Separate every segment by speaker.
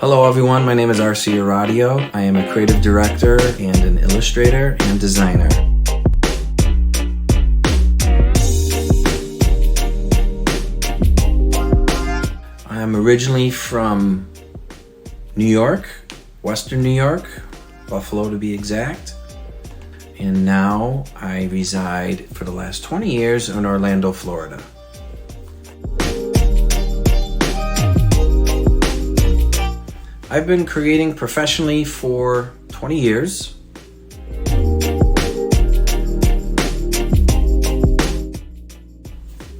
Speaker 1: Hello everyone, my name is RC Aradio. I am a creative director and an illustrator and designer. I'm originally from New York, Western New York, Buffalo to be exact. And now I reside for the last 20 years in Orlando, Florida. I've been creating professionally for 20 years.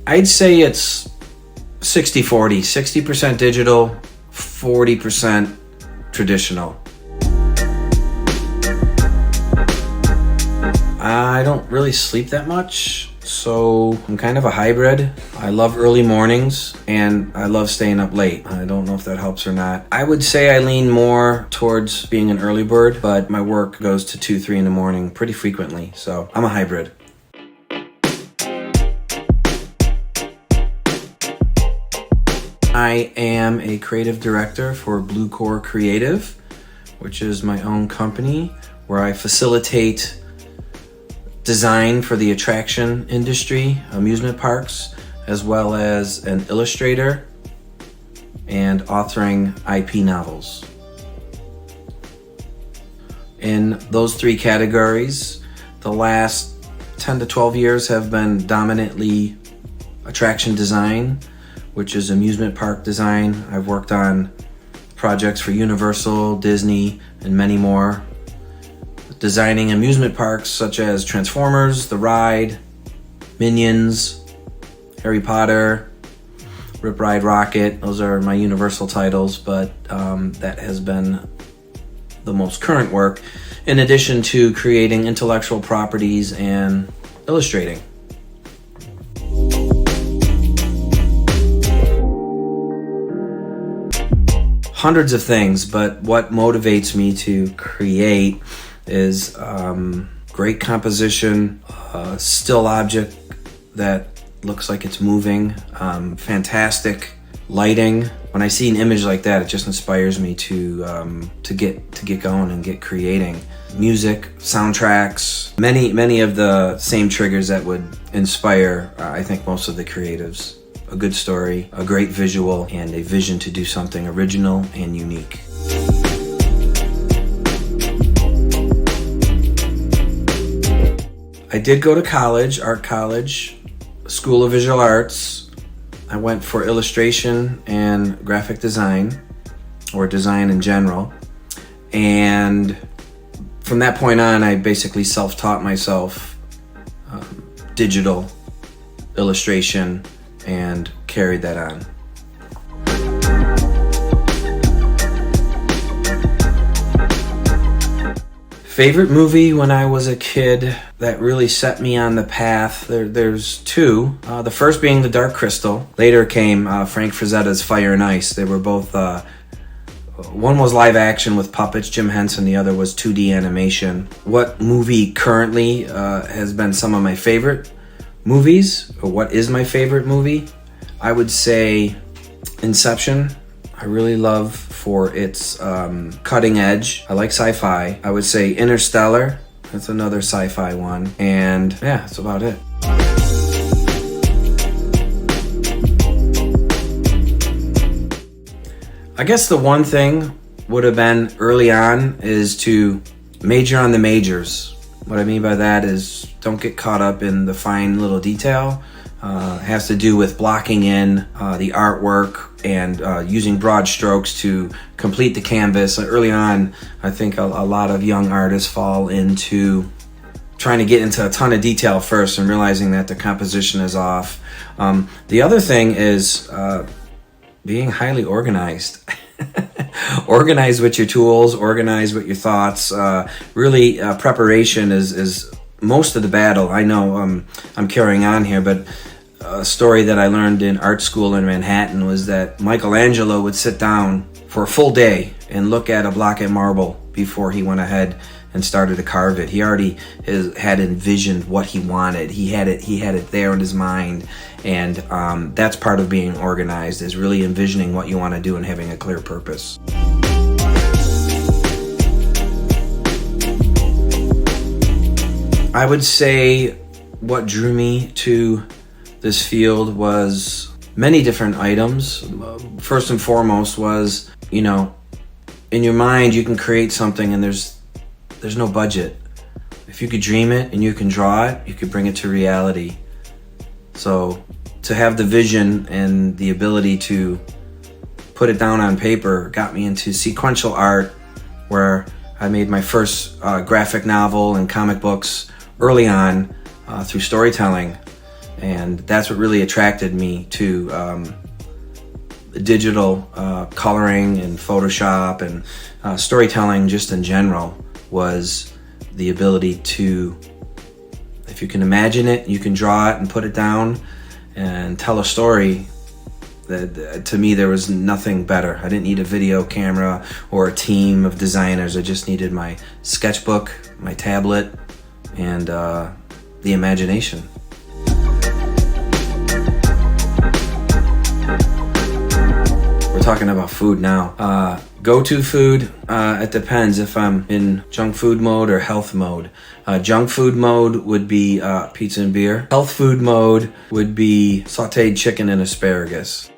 Speaker 1: I'd say it's 60-40, 60% digital, 40% traditional. I don't really sleep that much, so I'm kind of a hybrid. I love early mornings and I love staying up late. I don't know if that helps or not. I would say I lean more towards being an early bird, but my work goes to 2, 3 in the morning pretty frequently, so I'm a hybrid. I am a creative director for Blue Core Creative, which is my own company where I facilitate design for the attraction industry, amusement parks, as well as an illustrator and authoring IP novels. In those 3 categories, the last 10 to 12 years have been dominantly attraction design, which is amusement park design. I've worked on projects for Universal, Disney, and many more. Designing amusement parks such as Transformers, The Ride, Minions, Harry Potter, Rip Ride Rockit. Those are my Universal titles, but that has been the most current work, in addition to creating intellectual properties and illustrating. Hundreds of things, but what motivates me to create is great composition, still object that looks like it's moving, fantastic lighting. When I see an image like that, it just inspires me to get going and get creating. Music, soundtracks, many of the same triggers that would inspire, I think, most of the creatives. A good story, a great visual, and a vision to do something original and unique. I did go to college, art college, School of Visual Arts. I went for illustration and graphic design, or design in general. And from that point on, I basically self-taught myself digital illustration and carried that on. Favorite movie when I was a kid that really set me on the path, there's 2. The first being The Dark Crystal. Later came Frank Frazetta's Fire and Ice. They were both, one was live action with puppets, Jim Henson, the other was 2D animation. What movie currently has been some of my favorite movies, or what is my favorite movie? I would say Inception. I really love for its cutting edge. I like sci-fi. I would say Interstellar. That's another sci-fi one. And yeah, that's about it. I guess the one thing would have been early on is to major on the majors. What I mean by that is don't get caught up in the fine little detail. It has to do with blocking in the artwork and using broad strokes to complete the canvas. Early on, I think a lot of young artists fall into trying to get into a ton of detail first and realizing that the composition is off. The other thing is being highly organized. Organized with your tools, organized with your thoughts. Really, preparation is most of the battle. I know I'm carrying on here, but a story that I learned in art school in Manhattan was that Michelangelo would sit down for a full day and look at a block of marble before he went ahead and started to carve it. He already had envisioned what he wanted. He had it there in his mind, and that's part of being organized, is really envisioning what you want to do and having a clear purpose. I would say what drew me to this field was many different items. First and foremost was, in your mind you can create something and there's no budget. If you could dream it and you can draw it, you could bring it to reality. So to have the vision and the ability to put it down on paper got me into sequential art, where I made my first graphic novel and comic books early on through storytelling. And that's what really attracted me to digital coloring and Photoshop and storytelling just in general, was the ability to, if you can imagine it, you can draw it and put it down and tell a story. That, to me, there was nothing better. I didn't need a video camera or a team of designers. I just needed my sketchbook, my tablet, and the imagination. We're talking about food now. Go-to food, it depends if I'm in junk food mode or health mode. Junk food mode would be pizza and beer. Health food mode would be sauteed chicken and asparagus.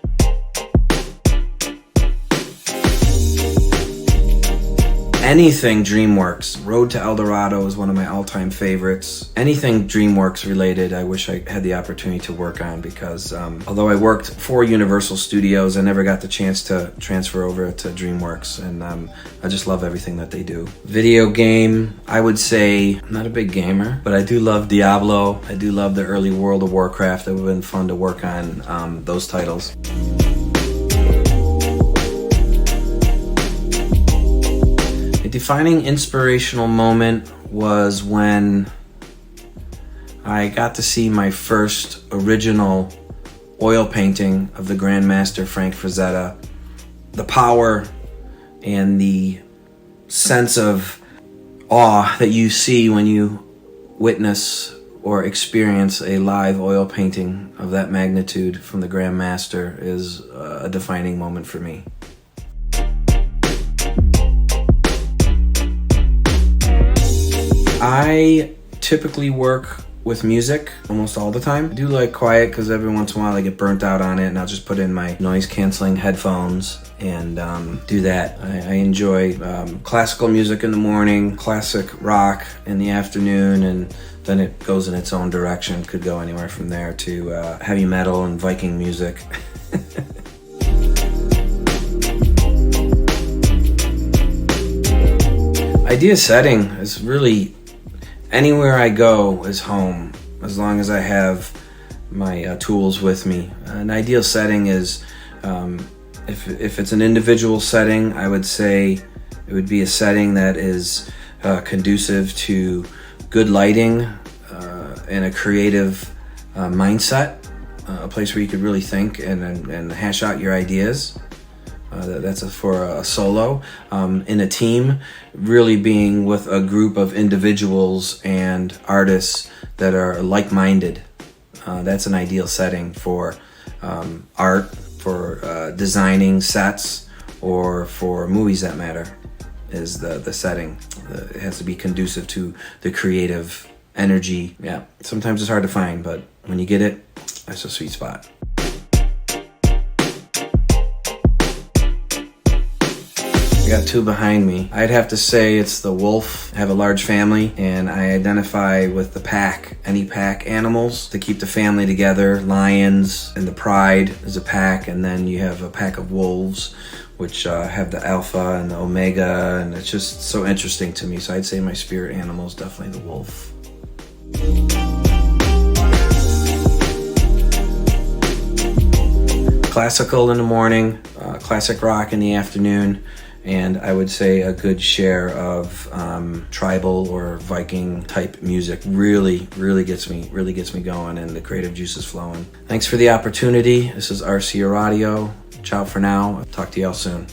Speaker 1: Anything DreamWorks. Road to El Dorado is one of my all-time favorites. Anything DreamWorks related, I wish I had the opportunity to work on, because although I worked for Universal Studios, I never got the chance to transfer over to DreamWorks, and I just love everything that they do. Video game, I would say, I'm not a big gamer, but I do love Diablo. I do love the early World of Warcraft. It would have been fun to work on those titles. A defining inspirational moment was when I got to see my first original oil painting of the Grandmaster Frank Frazetta. The power and the sense of awe that you see when you witness or experience a live oil painting of that magnitude from the Grandmaster is a defining moment for me. I typically work with music almost all the time. I do like quiet because every once in a while I get burnt out on it, and I'll just put in my noise canceling headphones and do that. I enjoy classical music in the morning, classic rock in the afternoon, and then it goes in its own direction. Could go anywhere from there to heavy metal and Viking music. Idea setting is really, anywhere I go is home, as long as I have my tools with me. An ideal setting is, if it's an individual setting, I would say it would be a setting that is conducive to good lighting and a creative mindset, a place where you could really think and hash out your ideas. That's for a solo. In a team, really being with a group of individuals and artists that are like-minded. That's an ideal setting for art, for designing sets, or for movies that matter, is the setting. It has to be conducive to the creative energy. Yeah, sometimes it's hard to find, but when you get it, that's a sweet spot. I got two behind me. I'd have to say it's the wolf. I have a large family, and I identify with the pack, any pack animals to keep the family together. Lions and the pride is a pack, and then you have a pack of wolves, which have the alpha and the omega, and it's just so interesting to me. So I'd say my spirit animal is definitely the wolf. Classical in the morning, classic rock in the afternoon, and I would say a good share of tribal or Viking type music really gets me going, and the creative juices flowing. Thanks for the opportunity. This is RC Aradio. Ciao for now. Talk to y'all soon.